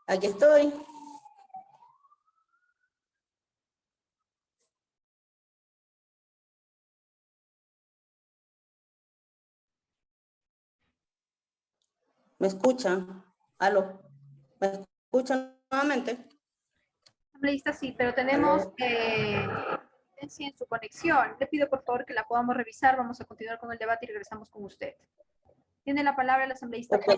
Aquí estoy. ¿Me escuchan? ¿Aló? ¿Me escuchan nuevamente? Asambleísta, sí, pero tenemos latencia en su conexión. Le pido por favor que la podamos revisar. Vamos a continuar con el debate y regresamos con usted. Tiene la palabra el asambleísta. Okay.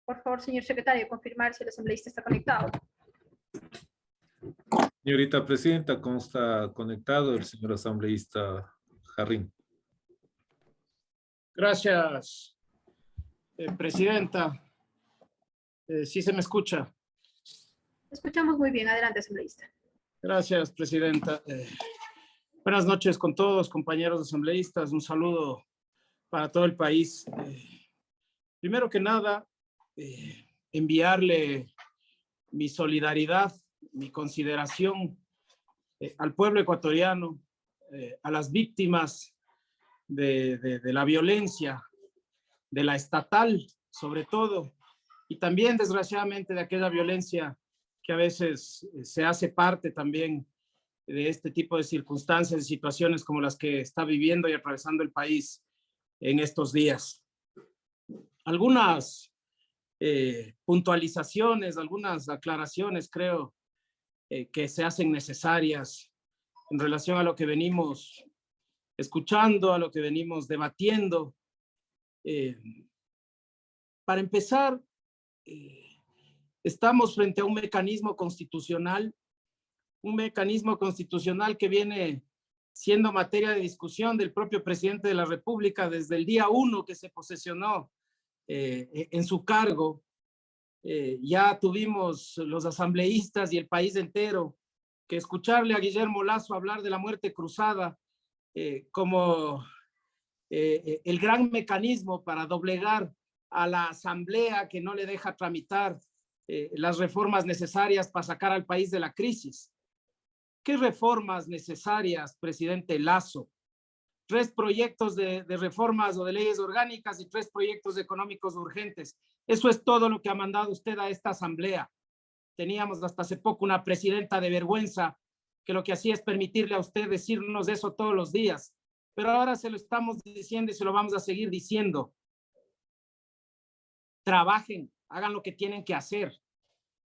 Por favor, señor secretario, confirmar si el asambleísta está conectado. Señorita presidenta, ¿cómo está conectado el señor asambleísta Jarrín? Gracias, presidenta. Sí se me escucha. Escuchamos muy bien. Adelante, asambleísta. Gracias, presidenta. Buenas noches con todos, compañeros asambleístas. Un saludo para todo el país. Primero que nada, enviarle mi solidaridad, mi consideración al pueblo ecuatoriano, a las víctimas de la violencia, de la estatal sobre todo, y también desgraciadamente de aquella violencia que a veces se hace parte también de este tipo de circunstancias y situaciones como las que está viviendo y atravesando el país en estos días. Algunas puntualizaciones, algunas aclaraciones creo que se hacen necesarias en relación a lo que venimos escuchando, a lo que venimos debatiendo. Para empezar, estamos frente a un mecanismo constitucional que viene siendo materia de discusión del propio presidente de la República desde el día 1 que se posesionó en su cargo. Ya tuvimos los asambleístas y el país entero que escucharle a Guillermo Lasso hablar de la muerte cruzada como el gran mecanismo para doblegar a la asamblea que no le deja tramitar las reformas necesarias para sacar al país de la crisis. ¿Qué reformas necesarias, presidente Lasso? 3 proyectos de reformas o de leyes orgánicas y 3 proyectos económicos urgentes. Eso es todo lo que ha mandado usted a esta asamblea. Teníamos hasta hace poco una presidenta de vergüenza que lo que hacía es permitirle a usted decirnos eso todos los días. Pero ahora se lo estamos diciendo y se lo vamos a seguir diciendo. Trabajen, hagan lo que tienen que hacer.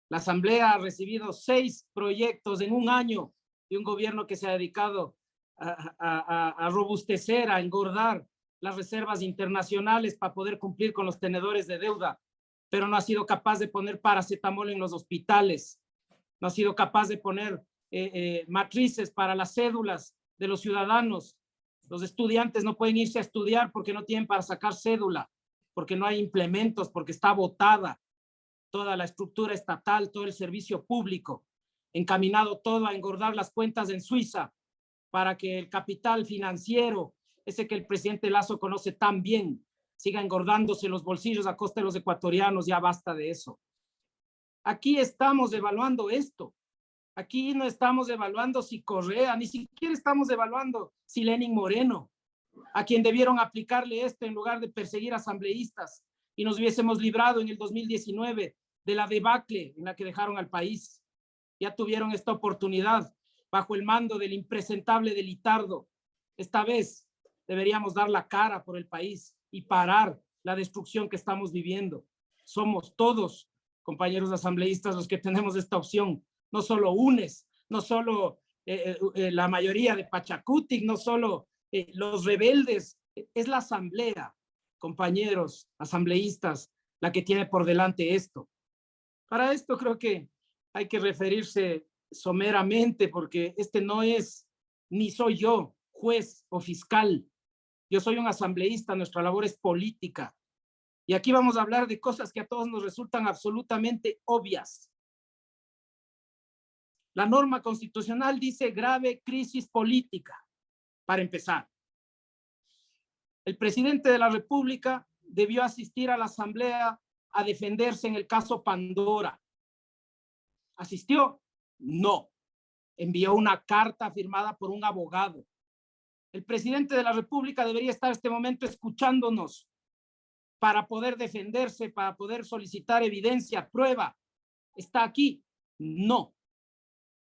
La asamblea ha recibido 6 proyectos en un año de un gobierno que se ha dedicado a robustecer, a engordar las reservas internacionales para poder cumplir con los tenedores de deuda, pero no ha sido capaz de poner paracetamol en los hospitales, no ha sido capaz de poner matrices para las cédulas de los ciudadanos. Los estudiantes no pueden irse a estudiar porque no tienen para sacar cédula, porque no hay implementos, porque está botada toda la estructura estatal, todo el servicio público, encaminado todo a engordar las cuentas en Suiza para que el capital financiero, ese que el presidente Lasso conoce tan bien, siga engordándose los bolsillos a costa de los ecuatorianos. Ya basta de eso. Aquí estamos evaluando esto. Aquí no estamos evaluando si Correa, ni siquiera estamos evaluando si Lenín Moreno, a quien debieron aplicarle esto en lugar de perseguir asambleístas y nos hubiésemos librado en el 2019 de la debacle en la que dejaron al país. Ya tuvieron esta oportunidad bajo el mando del impresentable de Litardo. Esta vez deberíamos dar la cara por el país y parar la destrucción que estamos viviendo. Somos todos, compañeros asambleístas, los que tenemos esta opción. No solo UNES, no solo la mayoría de Pachacutic, no solo los rebeldes, es la asamblea, compañeros asambleístas, la que tiene por delante esto. Para esto creo que hay que referirse someramente, porque este no es, ni soy yo, juez o fiscal. Yo soy un asambleísta, nuestra labor es política. Y aquí vamos a hablar de cosas que a todos nos resultan absolutamente obvias. La norma constitucional dice grave crisis política, para empezar. El presidente de la República debió asistir a la asamblea a defenderse en el caso Pandora. ¿Asistió? No. Envió una carta firmada por un abogado. El presidente de la República debería estar en este momento escuchándonos para poder defenderse, para poder solicitar evidencia, prueba. ¿Está aquí? No.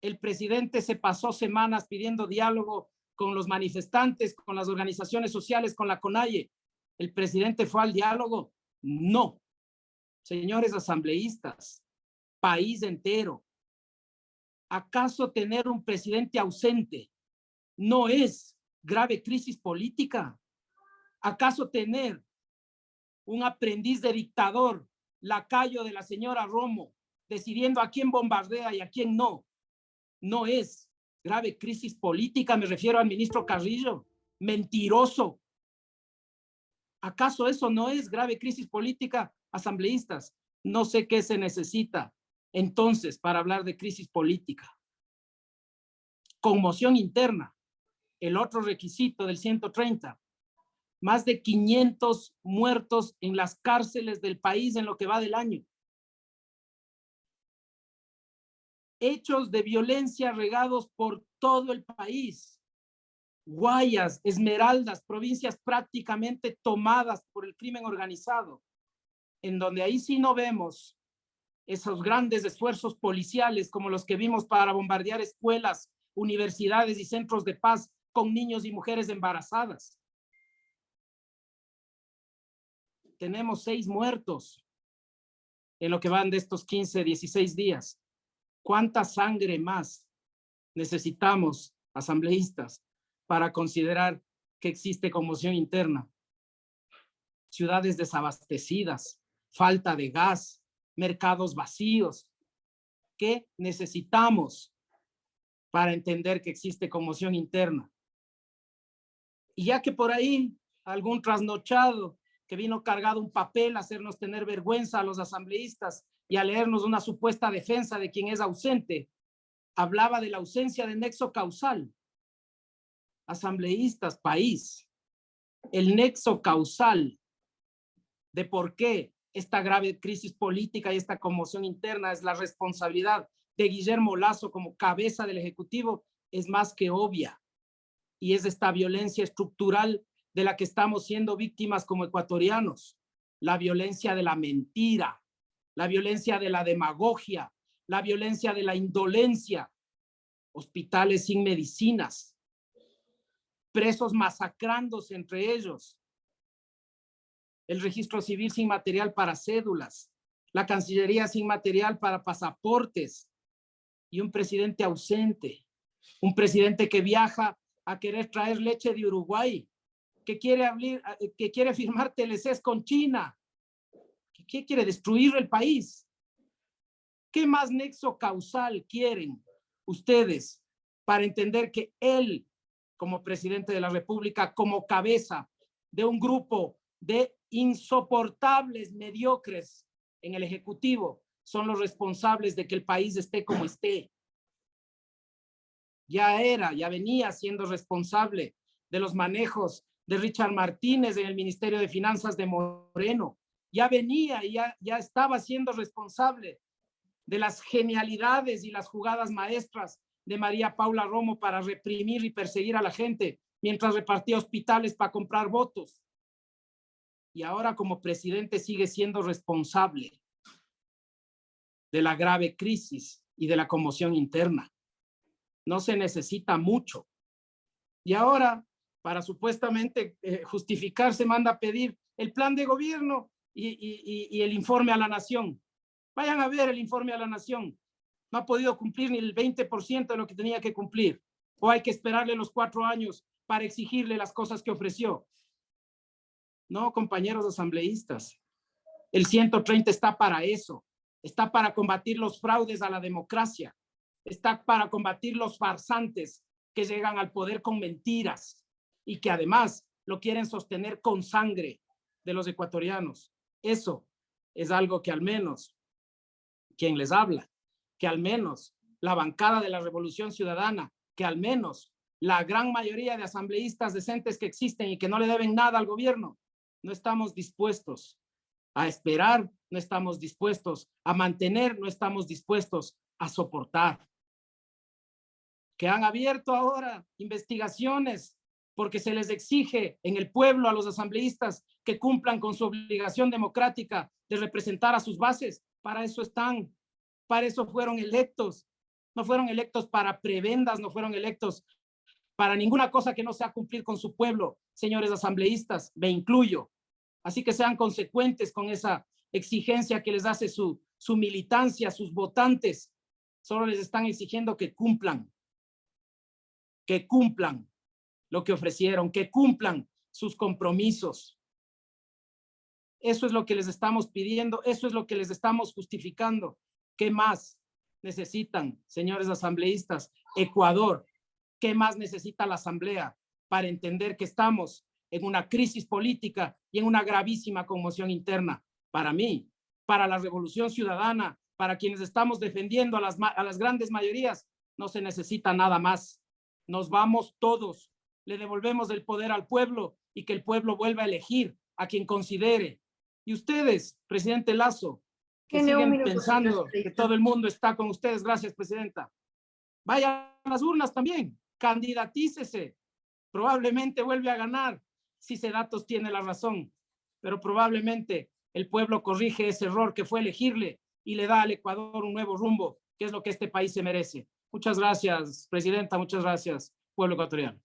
El presidente se pasó semanas pidiendo diálogo con los manifestantes, con las organizaciones sociales, con la CONAIE. ¿El presidente fue al diálogo? No. Señores asambleístas, país entero, ¿acaso tener un presidente ausente no es grave crisis política? ¿Acaso tener un aprendiz de dictador, lacayo de la señora Romo, decidiendo a quién bombardea y a quién no, no es grave crisis política? Me refiero al ministro Carrillo, mentiroso. ¿Acaso eso no es grave crisis política, asambleístas? No sé qué se necesita entonces para hablar de crisis política. Conmoción interna, el otro requisito del 130. Más de 500 muertos en las cárceles del país en lo que va del año. Hechos de violencia regados por todo el país. Guayas, Esmeraldas, provincias prácticamente tomadas por el crimen organizado, en donde ahí sí no vemos esos grandes esfuerzos policiales como los que vimos para bombardear escuelas, universidades y centros de paz con niños y mujeres embarazadas. Tenemos 6 muertos en lo que van de estos 15, 16 días. ¿Cuánta sangre más necesitamos, asambleístas, para considerar que existe conmoción interna? Ciudades desabastecidas, falta de gas, mercados vacíos. ¿Qué necesitamos para entender que existe conmoción interna? Y ya que por ahí algún trasnochado que vino cargado un papel a hacernos tener vergüenza a los asambleístas y a leernos una supuesta defensa de quien es ausente, hablaba de la ausencia de nexo causal. Asambleístas, país, el nexo causal de por qué esta grave crisis política y esta conmoción interna es la responsabilidad de Guillermo Lasso como cabeza del Ejecutivo es más que obvia, y es esta violencia estructural de la que estamos siendo víctimas como ecuatorianos, la violencia de la mentira, la violencia de la demagogia, la violencia de la indolencia, hospitales sin medicinas, presos masacrándose entre ellos, el registro civil sin material para cédulas, la Cancillería sin material para pasaportes y un presidente ausente, un presidente que viaja a querer traer leche de Uruguay, que quiere firmar TLCs con China, que quiere destruir el país. ¿Qué más nexo causal quieren ustedes para entender que él, como presidente de la República, como cabeza de un grupo de insoportables mediocres en el Ejecutivo, son los responsables de que el país esté como esté? Ya venía siendo responsable de los manejos de Richard Martínez en el Ministerio de Finanzas de Moreno. Ya venía y ya estaba siendo responsable de las genialidades y las jugadas maestras de María Paula Romo para reprimir y perseguir a la gente mientras repartía hospitales para comprar votos. Y ahora como presidente sigue siendo responsable de la grave crisis y de la conmoción interna. No se necesita mucho. Y ahora, para supuestamente justificarse, manda a pedir el plan de gobierno y el informe a la nación. Vayan a ver el informe a la nación. No ha podido cumplir ni el 20% de lo que tenía que cumplir. O hay que esperarle los 4 años para exigirle las cosas que ofreció. No, compañeros asambleístas. El 130 está para eso. Está para combatir los fraudes a la democracia. Está para combatir los farsantes que llegan al poder con mentiras y que además lo quieren sostener con sangre de los ecuatorianos. Eso es algo que al menos quien les habla, que al menos la bancada de la Revolución Ciudadana, que al menos la gran mayoría de asambleístas decentes que existen y que no le deben nada al gobierno, no estamos dispuestos a esperar, no estamos dispuestos a mantener, no estamos dispuestos a soportar. Que han abierto ahora investigaciones porque se les exige en el pueblo a los asambleístas que cumplan con su obligación democrática de representar a sus bases. Para eso están, para eso fueron electos. No fueron electos para prebendas, no fueron electos para ninguna cosa que no sea cumplir con su pueblo, señores asambleístas, me incluyo. Así que sean consecuentes con esa exigencia que les hace su militancia, sus votantes. Solo les están exigiendo que cumplan lo que ofrecieron, que cumplan sus compromisos. Eso es lo que les estamos pidiendo, eso es lo que les estamos justificando. ¿Qué más necesitan, señores asambleístas? Ecuador, ¿qué más necesita la Asamblea para entender que estamos en una crisis política y en una gravísima conmoción interna? Para mí, para la Revolución Ciudadana, para quienes estamos defendiendo a las grandes mayorías, no se necesita nada más. Nos vamos todos, le devolvemos el poder al pueblo y que el pueblo vuelva a elegir a quien considere. Y ustedes, presidente Lasso, que Tiene un siguen minuto, pensando señor que todo el mundo está con ustedes, gracias, presidenta. Vayan a las urnas también, candidatícese, probablemente vuelve a ganar, si Sedatos tiene la razón, pero probablemente el pueblo corrige ese error que fue elegirle y le da al Ecuador un nuevo rumbo, que es lo que este país se merece. Muchas gracias, presidenta, muchas gracias, pueblo ecuatoriano.